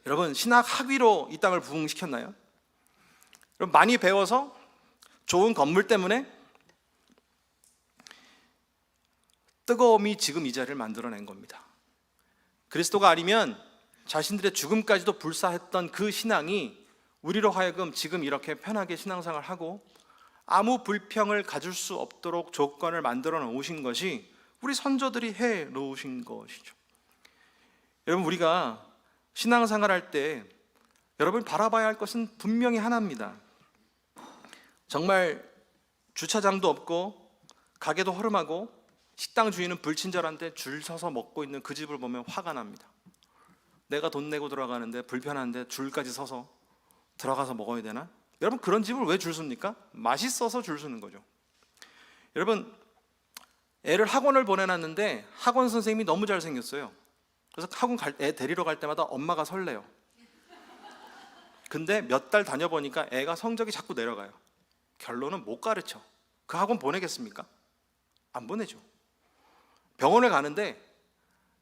여러분 신학 학위로 이 땅을 부흥시켰나요? 여러분, 많이 배워서 좋은 건물 때문에 뜨거움이 지금 이 자리를 만들어낸 겁니다. 그리스도가 아니면 자신들의 죽음까지도 불사했던 그 신앙이 우리로 하여금 지금 이렇게 편하게 신앙생활을 하고 아무 불평을 가질 수 없도록 조건을 만들어 놓으신 것이 우리 선조들이 해 놓으신 것이죠. 여러분, 우리가 신앙생활 할 때 여러분 바라봐야 할 것은 분명히 하나입니다. 정말 주차장도 없고 가게도 허름하고 식당 주인은 불친절한데 줄 서서 먹고 있는 그 집을 보면 화가 납니다. 내가 돈 내고 들어가는데 불편한데 줄까지 서서 들어가서 먹어야 되나? 여러분, 그런 집을 왜 줄 섭니까? 맛있어서 줄 서는 거죠. 여러분, 애를 학원을 보내놨는데 학원 선생님이 너무 잘생겼어요. 그래서 학원 애 데리러 갈 때마다 엄마가 설레요. 근데 몇 달 다녀보니까 애가 성적이 자꾸 내려가요. 결론은 못 가르쳐. 그 학원 보내겠습니까? 안 보내죠. 병원을 가는데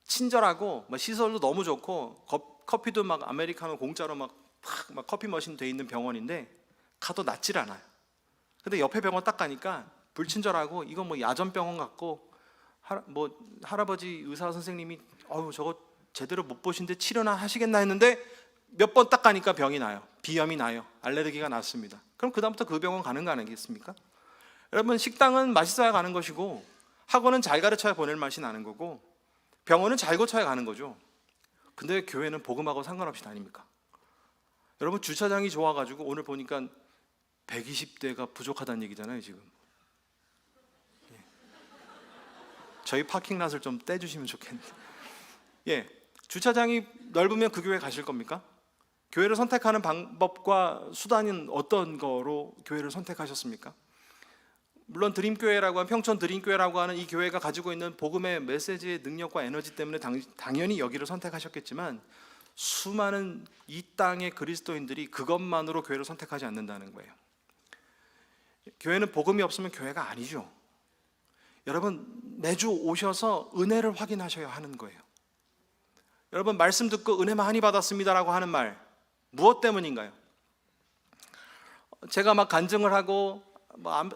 친절하고 시설도 너무 좋고 커피도 막 아메리카노 공짜로 막 커피 머신 돼 있는 병원인데 가도 낫질 않아요. 근데 옆에 병원 딱 가니까 불친절하고 이건 뭐 야전병원 같고 할아버지 의사 선생님이 저거 제대로 못 보신데 치료나 하시겠나 했는데 몇 번 딱 가니까 병이 나요. 비염이 나요. 알레르기가 났습니다. 그럼 그다음부터 그 병원 가는 거 아니겠습니까? 여러분, 식당은 맛있어야 가는 것이고 학원은 잘 가르쳐야 보낼 맛이 나는 거고 병원은 잘 고쳐야 가는 거죠. 근데 교회는 복음하고 상관없이 다닙니까? 여러분, 주차장이 좋아가지고 오늘 보니까 120대가 부족하다는 얘기잖아요 지금. 저희 파킹랏을 좀 떼주시면 좋겠는데. 주차장이 넓으면 그 교회 가실 겁니까? 교회를 선택하는 방법과 수단은 어떤 거로 교회를 선택하셨습니까? 물론 드림교회라고 하는, 평촌 드림교회라고 하는 이 교회가 가지고 있는 복음의 메시지의 능력과 에너지 때문에 당연히 여기를 선택하셨겠지만 수많은 이 땅의 그리스도인들이 그것만으로 교회를 선택하지 않는다는 거예요. 교회는 복음이 없으면 교회가 아니죠. 여러분, 매주 오셔서 은혜를 확인하셔야 하는 거예요. 여러분, 말씀 듣고 은혜 많이 받았습니다라고 하는 말, 무엇 때문인가요? 제가 막 간증을 하고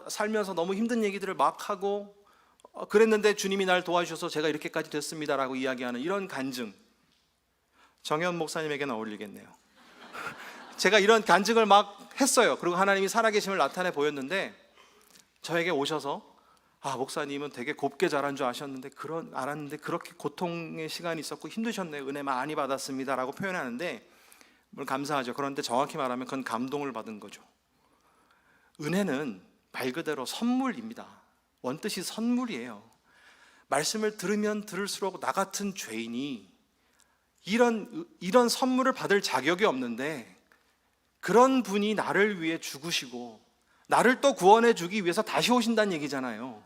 살면서 너무 힘든 얘기들을 막 하고 그랬는데 주님이 날 도와주셔서 제가 이렇게까지 됐습니다라고 이야기하는 이런 간증, 정현 목사님에게는 어울리겠네요. 제가 이런 간증을 막 했어요. 그리고 하나님이 살아계심을 나타내 보였는데 저에게 오셔서 목사님은 되게 곱게 자란 줄 알았는데 그렇게 고통의 시간이 있었고 힘드셨네요. 은혜 많이 받았습니다라고 표현하는데 물론 감사하죠. 그런데 정확히 말하면 그건 감동을 받은 거죠. 은혜는 말 그대로 선물입니다. 원뜻이 선물이에요. 말씀을 들으면 들을수록 나 같은 죄인이 이런 선물을 받을 자격이 없는데 그런 분이 나를 위해 죽으시고 나를 또 구원해 주기 위해서 다시 오신다는 얘기잖아요.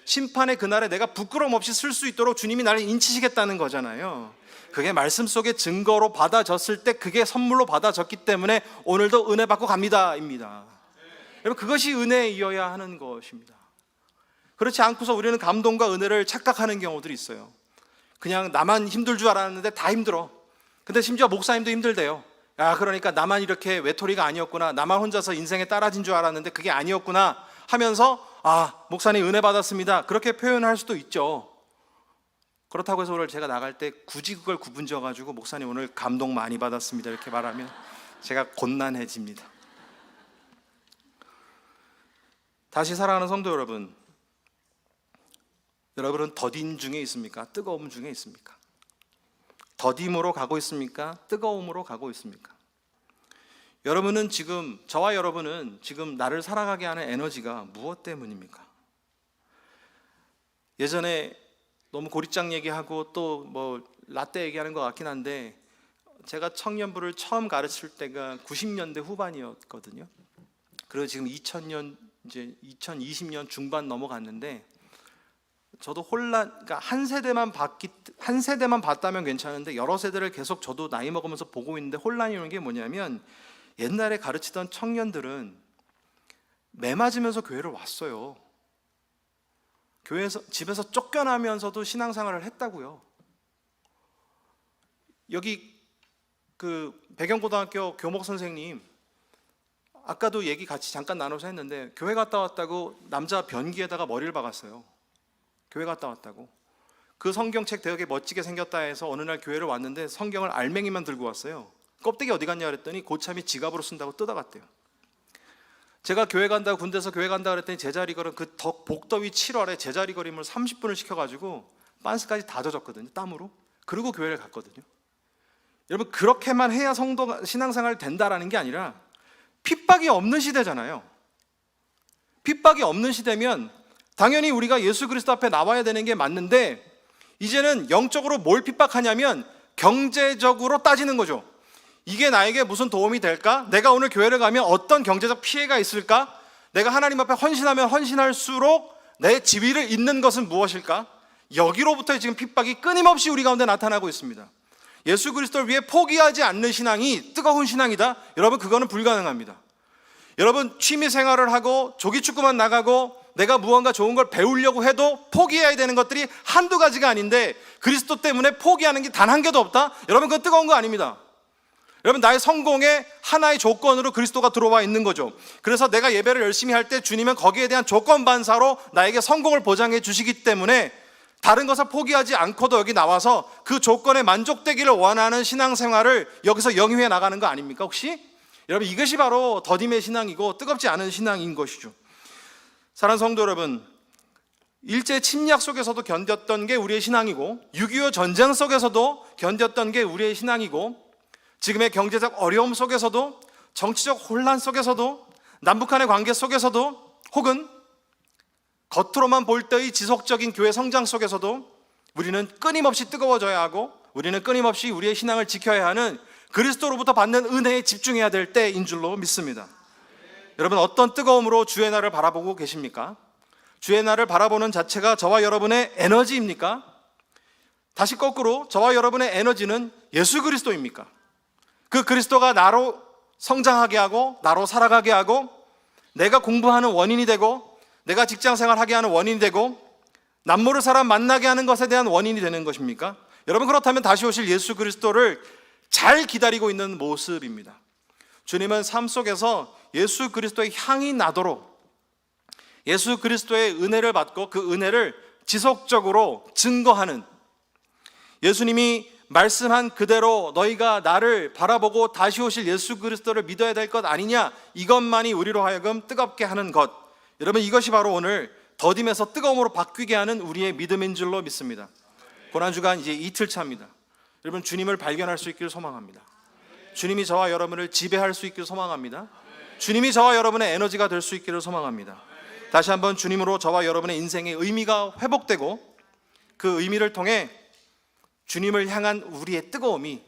심판의 그날에 내가 부끄러움 없이 쓸 수 있도록 주님이 나를 인치시겠다는 거잖아요. 그게 말씀 속에 증거로 받아졌을 때 그게 선물로 받아졌기 때문에 오늘도 은혜 받고 갑니다입니다. 여러분, 그것이 은혜이어야 하는 것입니다. 그렇지 않고서 우리는 감동과 은혜를 착각하는 경우들이 있어요. 그냥 나만 힘들 줄 알았는데 다 힘들어. 근데 심지어 목사님도 힘들대요. 그러니까 나만 이렇게 외톨이가 아니었구나, 나만 혼자서 인생에 따라진 줄 알았는데 그게 아니었구나 하면서 목사님 은혜 받았습니다 그렇게 표현할 수도 있죠. 그렇다고 해서 오늘 제가 나갈 때 굳이 그걸 구분지어 가지고 목사님 오늘 감동 많이 받았습니다 이렇게 말하면 제가 곤란해집니다. 다시 사랑하는 성도 여러분, 여러분은 더딘 중에 있습니까? 뜨거움 중에 있습니까? 더딤으로 가고 있습니까? 뜨거움으로 가고 있습니까? 여러분은 지금, 저와 여러분은 지금 나를 살아가게 하는 에너지가 무엇 때문입니까? 예전에 너무 고리장 얘기하고 또 라떼 얘기하는 것 같긴 한데 제가 청년부를 처음 가르칠 때가 90년대 후반이었거든요. 그리고 지금 2020년 중반 넘어갔는데 저도 그러니까 한 세대만 봤다면 괜찮은데 여러 세대를 계속 저도 나이 먹으면서 보고 있는데 혼란이 오는 게 뭐냐면 옛날에 가르치던 청년들은 매 맞으면서 교회를 왔어요. 집에서 쫓겨나면서도 신앙생활을 했다고요. 여기 그 배경고등학교 교목 선생님 아까도 얘기 같이 잠깐 나눠서 했는데 교회 갔다 왔다고 남자 변기에다가 머리를 박았어요. 교회 갔다 왔다고. 그 성경책 되게 멋지게 생겼다 해서 어느 날 교회를 왔는데 성경을 알맹이만 들고 왔어요. 껍데기 어디 갔냐 그랬더니 고참이 지갑으로 쓴다고 뜯어갔대요. 제가 교회 간다고, 군대에서 교회 간다고 그랬더니 제자리 걸음, 그 복더위 7월에 제자리 걸음을 30분을 시켜가지고 빤스까지 다 젖었거든요, 땀으로. 그리고 교회를 갔거든요. 여러분, 그렇게만 해야 성도가 신앙생활 된다라는 게 아니라 핍박이 없는 시대잖아요. 핍박이 없는 시대면 당연히 우리가 예수 그리스도 앞에 나와야 되는 게 맞는데, 이제는 영적으로 뭘 핍박하냐면 경제적으로 따지는 거죠. 이게 나에게 무슨 도움이 될까? 내가 오늘 교회를 가면 어떤 경제적 피해가 있을까? 내가 하나님 앞에 헌신하면 헌신할수록 내 지위를 잇는 것은 무엇일까? 여기로부터 지금 핍박이 끊임없이 우리 가운데 나타나고 있습니다. 예수 그리스도를 위해 포기하지 않는 신앙이 뜨거운 신앙이다? 여러분, 그거는 불가능합니다. 여러분, 취미 생활을 하고 조기축구만 나가고 내가 무언가 좋은 걸 배우려고 해도 포기해야 되는 것들이 한두 가지가 아닌데, 그리스도 때문에 포기하는 게 단 한 개도 없다? 여러분, 그건 뜨거운 거 아닙니다. 여러분, 나의 성공의 하나의 조건으로 그리스도가 들어와 있는 거죠. 그래서 내가 예배를 열심히 할 때 주님은 거기에 대한 조건 반사로 나에게 성공을 보장해 주시기 때문에 다른 것을 포기하지 않고도 여기 나와서 그 조건에 만족되기를 원하는 신앙생활을 여기서 영위해 나가는 거 아닙니까 혹시? 여러분, 이것이 바로 더딤의 신앙이고 뜨겁지 않은 신앙인 것이죠. 사랑하는 성도 여러분, 일제 침략 속에서도 견뎠던 게 우리의 신앙이고, 6.25 전쟁 속에서도 견뎠던 게 우리의 신앙이고, 지금의 경제적 어려움 속에서도, 정치적 혼란 속에서도, 남북한의 관계 속에서도, 혹은 겉으로만 볼 때의 지속적인 교회 성장 속에서도 우리는 끊임없이 뜨거워져야 하고, 우리는 끊임없이 우리의 신앙을 지켜야 하는 그리스도로부터 받는 은혜에 집중해야 될 때인 줄로 믿습니다. 여러분, 어떤 뜨거움으로 주의 날을 바라보고 계십니까? 주의 날을 바라보는 자체가 저와 여러분의 에너지입니까? 다시 거꾸로, 저와 여러분의 에너지는 예수 그리스도입니까? 그 그리스도가 나로 성장하게 하고, 나로 살아가게 하고, 내가 공부하는 원인이 되고, 내가 직장생활 하게 하는 원인이 되고, 남모를 사람 만나게 하는 것에 대한 원인이 되는 것입니까? 여러분, 그렇다면 다시 오실 예수 그리스도를 잘 기다리고 있는 모습입니다. 주님은 삶 속에서 예수 그리스도의 향이 나도록 예수 그리스도의 은혜를 받고 그 은혜를 지속적으로 증거하는, 예수님이 말씀한 그대로 너희가 나를 바라보고 다시 오실 예수 그리스도를 믿어야 될 것 아니냐, 이것만이 우리로 하여금 뜨겁게 하는 것, 여러분, 이것이 바로 오늘 더딤에서 뜨거움으로 바뀌게 하는 우리의 믿음인 줄로 믿습니다. 고난주간 이제 이틀 차입니다. 여러분, 주님을 발견할 수 있기를 소망합니다. 주님이 저와 여러분을 지배할 수 있기를 소망합니다. 주님이 저와 여러분의 에너지가 될 수 있기를 소망합니다. 다시 한번 주님으로 저와 여러분의 인생의 의미가 회복되고, 그 의미를 통해 주님을 향한 우리의 뜨거움이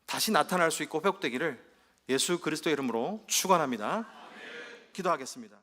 다시 나타날 수 있고 회복되기를 예수 그리스도의 이름으로 축원합니다. 기도하겠습니다.